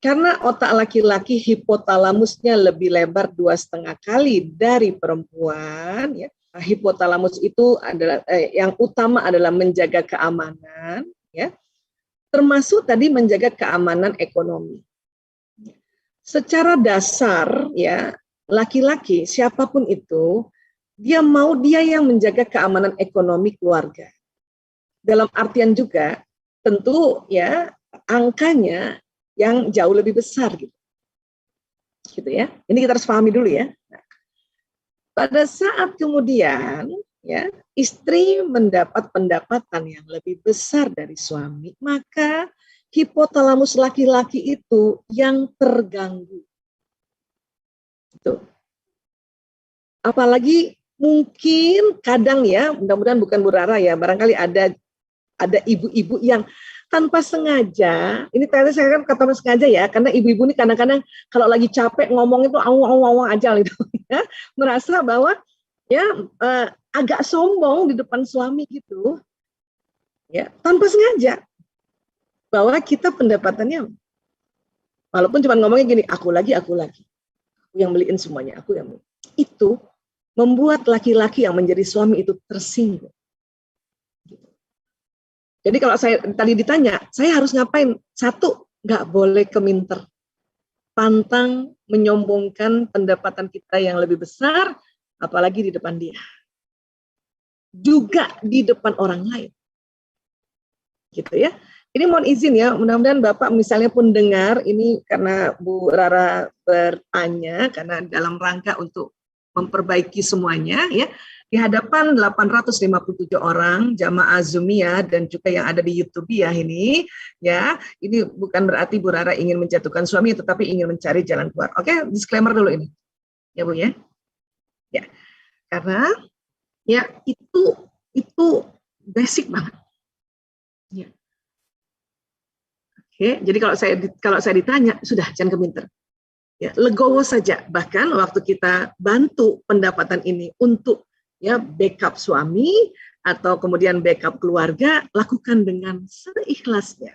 Karena otak laki-laki hipotalamusnya lebih lebar 2,5 kali dari perempuan, ya. Hipotalamus itu adalah yang utama adalah menjaga keamanan, ya. Termasuk tadi menjaga keamanan ekonomi. Secara dasar, ya, laki-laki siapapun itu dia yang menjaga keamanan ekonomi keluarga. Dalam artian juga tentu ya angkanya yang jauh lebih besar gitu ya. Ini kita harus pahami dulu ya. Nah, pada saat kemudian ya istri mendapat pendapatan yang lebih besar dari suami, maka hipotalamus laki-laki itu yang terganggu. Gitu. Apalagi mungkin kadang ya, mudah-mudahan bukan Bu Rara ya, barangkali ada ibu-ibu yang tanpa sengaja, ini ternyata saya kan kata sengaja ya, karena ibu-ibu ini kadang-kadang kalau lagi capek ngomong itu awang-awang aja gitu ya, merasa bahwa ya agak sombong di depan suami gitu, ya tanpa sengaja, bahwa kita pendapatannya, walaupun cuma ngomongnya gini, aku lagi yang beliin semuanya, aku yang beliin. Itu membuat laki-laki yang menjadi suami itu tersinggung. Jadi kalau saya tadi ditanya, saya harus ngapain? Satu, nggak boleh keminter. Pantang menyombongkan pendapatan kita yang lebih besar, apalagi di depan dia. Juga di depan orang lain. Gitu ya. Ini mohon izin ya, mudah-mudahan Bapak misalnya pun dengar, ini karena Bu Rara bertanya, karena dalam rangka untuk memperbaiki semuanya ya, di hadapan 857 orang jamaah Zumiyah dan juga yang ada di YouTube ya ini bukan berarti Bu Rara ingin menjatuhkan suami, tetapi ingin mencari jalan keluar. Oke, disclaimer dulu ini ya Bu ya. Ya, karena ya itu basic banget. Ya. Oke, jadi kalau saya ditanya sudah jangan keminter. Ya, legowo saja. Bahkan waktu kita bantu pendapatan ini untuk ya backup suami atau kemudian backup keluarga, lakukan dengan seikhlasnya.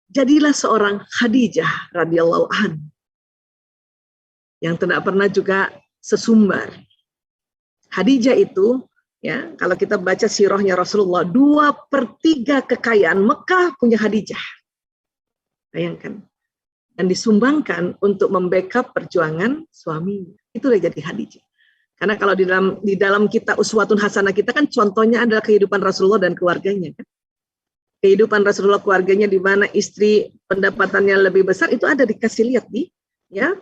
Jadilah seorang Khadijah radhiyallahu anha yang tidak pernah juga sesumbar. Khadijah itu ya, kalau kita baca sirahnya Rasulullah, 2/3 kekayaan Mekah punya Khadijah. Bayangkan. Dan disumbangkan untuk membackup perjuangan suaminya. Itu udah jadi Khadijah. Karena kalau di dalam kita uswatun hasanah kita kan contohnya adalah kehidupan Rasulullah dan keluarganya kan. Kehidupan Rasulullah keluarganya di mana istri pendapatannya lebih besar itu ada dikasih lihat di ya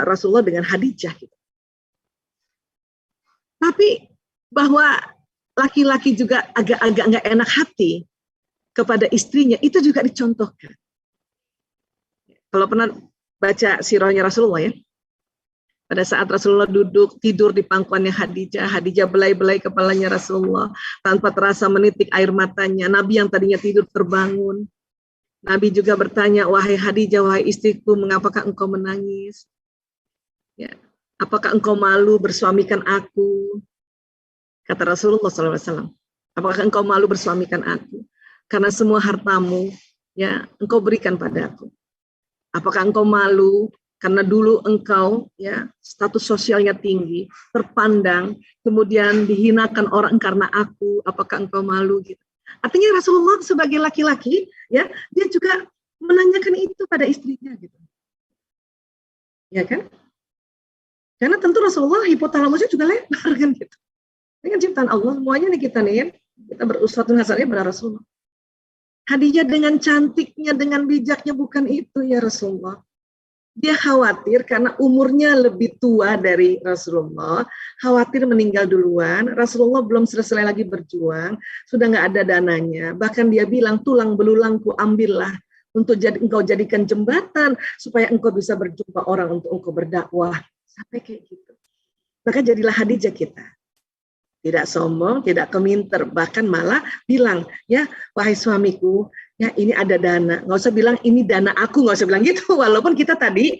Rasulullah dengan Khadijah gitu. Tapi bahwa laki-laki juga agak-agak nggak enak hati kepada istrinya itu juga dicontohkan. Kalau pernah baca sirahnya Rasulullah ya, pada saat Rasulullah duduk tidur di pangkuannya Khadijah belai-belai kepalanya Rasulullah tanpa terasa menitik air matanya. Nabi yang tadinya tidur terbangun. Nabi juga bertanya, wahai Khadijah, wahai istriku, mengapakah engkau menangis? Ya, apakah engkau malu bersuamikan aku? Kata Rasulullah SAW, apakah engkau malu bersuamikan aku? Karena semua hartamu, ya, engkau berikan padaku. Apakah engkau malu karena dulu engkau ya status sosialnya tinggi, terpandang, kemudian dihinakan orang karena aku, apakah engkau malu gitu. Artinya Rasulullah sebagai laki-laki ya, dia juga menanyakan itu pada istrinya gitu. Ya kan? Karena tentu Rasulullah hipotalamusnya juga lebar kan gitu. Ini kan ciptaan Allah, semuanya nih kita nih ya, kita beruswatun hasanah pada Rasulullah. Khadijah dengan cantiknya, dengan bijaknya, bukan itu ya Rasulullah. Dia khawatir karena umurnya lebih tua dari Rasulullah, khawatir meninggal duluan, Rasulullah belum selesai lagi berjuang, sudah nggak ada dananya. Bahkan dia bilang, tulang belulangku ambillah, untuk engkau jadikan jembatan, supaya engkau bisa berjumpa orang untuk engkau berdakwah. Sampai kayak gitu. Maka jadilah Khadijah kita. Tidak sombong, tidak keminter, bahkan malah bilang, ya wahai suamiku, ya ini ada dana. Nggak usah bilang ini dana aku, nggak usah bilang gitu. Walaupun kita tadi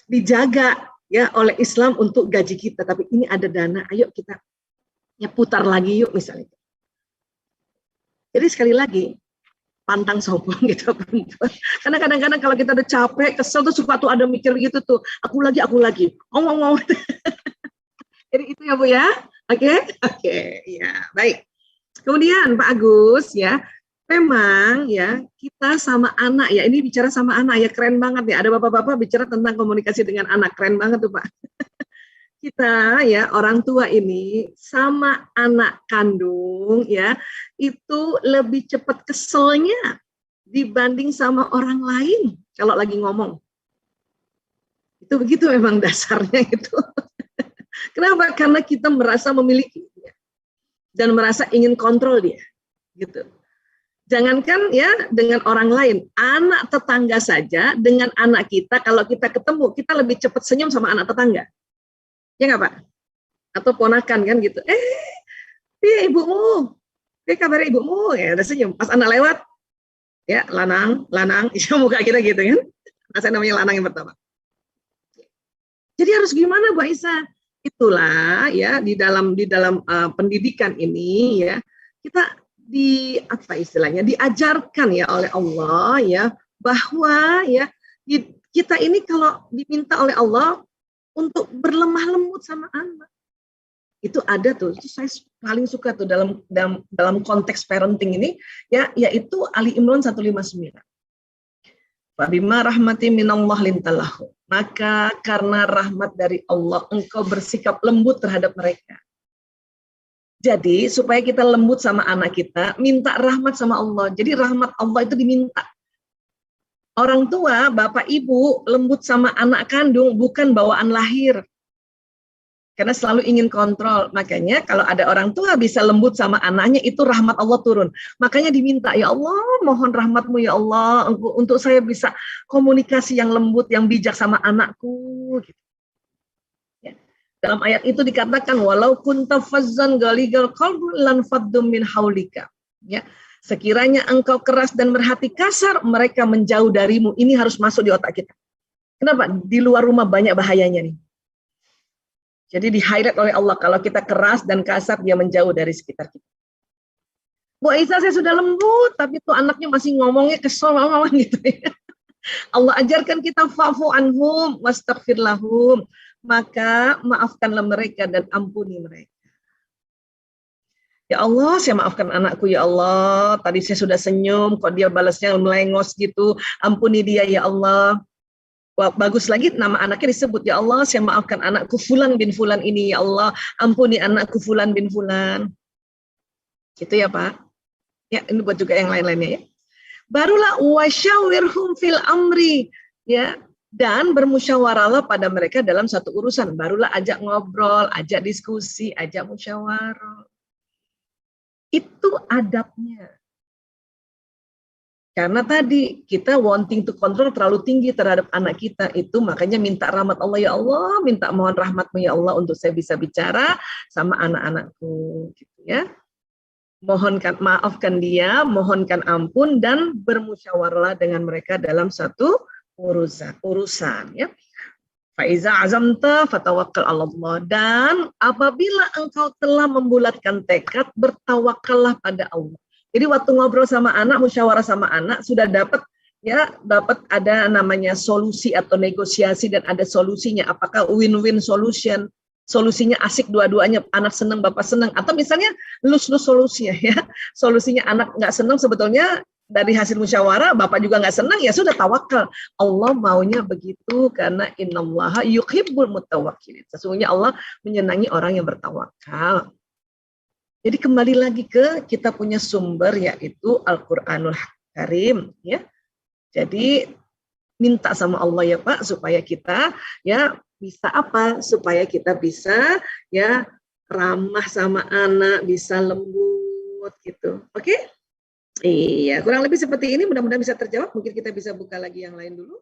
dijaga ya oleh Islam untuk gaji kita, tapi ini ada dana. Ayo kita ya putar lagi yuk misalnya. Jadi sekali lagi, pantang sombong gitu perempuan. Karena kadang-kadang kalau kita udah capek, kesel tuh suka tuh ada mikir gitu tuh, aku lagi, ngomong. Jadi itu ya Bu ya, oke, ya baik. Kemudian Pak Agus ya, memang ya kita sama anak ya, ini bicara sama anak ya keren banget ya. Ada bapak-bapak bicara tentang komunikasi dengan anak, keren banget tuh Pak. Kita ya orang tua ini sama anak kandung ya itu lebih cepat keselnya dibanding sama orang lain kalau lagi ngomong. Itu begitu memang dasarnya itu. Kenapa? Karena kita merasa memiliki dia dan merasa ingin kontrol dia, gitu. Jangankan ya dengan orang lain, anak tetangga saja dengan anak kita, kalau kita ketemu, kita lebih cepat senyum sama anak tetangga. Ya nggak Pak? Atau ponakan kan gitu. Ibumu, kabar ibumu, ya udah senyum. Pas anak lewat, ya lanang, ya muka kita gitu kan. Saya namanya lanang yang pertama. Jadi harus gimana Bu Aisyah? Itulah ya di dalam pendidikan ini ya kita diajarkan ya oleh Allah ya bahwa ya kita ini kalau diminta oleh Allah untuk berlemah lembut sama anak itu ada tuh, itu saya paling suka tuh dalam konteks parenting ini ya, yaitu Ali Imran 159. Fabima rahmatin minallah lintalahu. Maka karena rahmat dari Allah, engkau bersikap lembut terhadap mereka. Jadi supaya kita lembut sama anak kita, minta rahmat sama Allah. Jadi rahmat Allah itu diminta. Orang tua, bapak ibu, lembut sama anak kandung bukan bawaan lahir. Karena selalu ingin kontrol. Makanya kalau ada orang tua bisa lembut sama anaknya, itu rahmat Allah turun. Makanya diminta, ya Allah, mohon rahmatmu ya Allah, untuk saya bisa komunikasi yang lembut, yang bijak sama anakku. Gitu. Ya. Dalam ayat itu dikatakan, walau kunta fazzan galigal qalbi lan faddum min haulika. Ya. Sekiranya engkau keras dan berhati kasar, mereka menjauh darimu. Ini harus masuk di otak kita. Kenapa? Di luar rumah banyak bahayanya nih. Jadi di-highlight oleh Allah, kalau kita keras dan kasar, dia menjauh dari sekitar kita. Bu Aisyah, saya sudah lembut, tapi tuh anaknya masih ngomongnya kesel gitu ya. Allah ajarkan kita fa'fu anhum wastaghfir lahum, maka maafkanlah mereka dan ampuni mereka. Ya Allah, saya maafkan anakku ya Allah, tadi saya sudah senyum, kok dia balasnya melengos gitu, ampuni dia ya Allah. Wah, bagus lagi nama anaknya disebut, ya Allah saya maafkan anakku Fulan bin Fulan ini, ya Allah ampuni anakku Fulan bin Fulan. Gitu ya Pak. Ya, ini buat juga yang lain-lainnya ya. Barulah wasyawirhum fil amri ya, dan bermusyawarahlah pada mereka dalam satu urusan. Barulah ajak ngobrol, ajak diskusi, ajak musyawarah. Itu adabnya. Karena tadi kita wanting to control terlalu tinggi terhadap anak kita, itu makanya minta rahmat Allah, ya Allah, minta mohon rahmatmu ya Allah untuk saya bisa bicara sama anak-anakku, gitu ya. Mohonkan, maafkan dia, mohonkan ampun, dan bermusyawarah dengan mereka dalam satu urusan ya. Faiza azamta fatawakkal 'ala Allah, dan apabila engkau telah membulatkan tekad, bertawakallah pada Allah. Jadi waktu ngobrol sama anak, musyawarah sama anak, sudah dapat ada namanya solusi atau negosiasi, dan ada solusinya. Apakah win-win solution? Solusinya asik dua-duanya, anak senang, bapak senang, atau misalnya lose-lose solusinya ya. Solusinya anak nggak senang, sebetulnya dari hasil musyawarah bapak juga nggak senang, ya sudah tawakal. Allah maunya begitu, karena innallaha yuhibbul mutawakkilin. Sesungguhnya Allah menyenangi orang yang bertawakal. Jadi kembali lagi ke kita punya sumber, yaitu Al-Qur'anul Karim ya. Jadi minta sama Allah ya Pak, supaya kita ya bisa apa? Supaya kita bisa ya ramah sama anak, bisa lembut gitu. Oke? Iya, kurang lebih seperti ini, mudah-mudahan bisa terjawab. Mungkin kita bisa buka lagi yang lain dulu.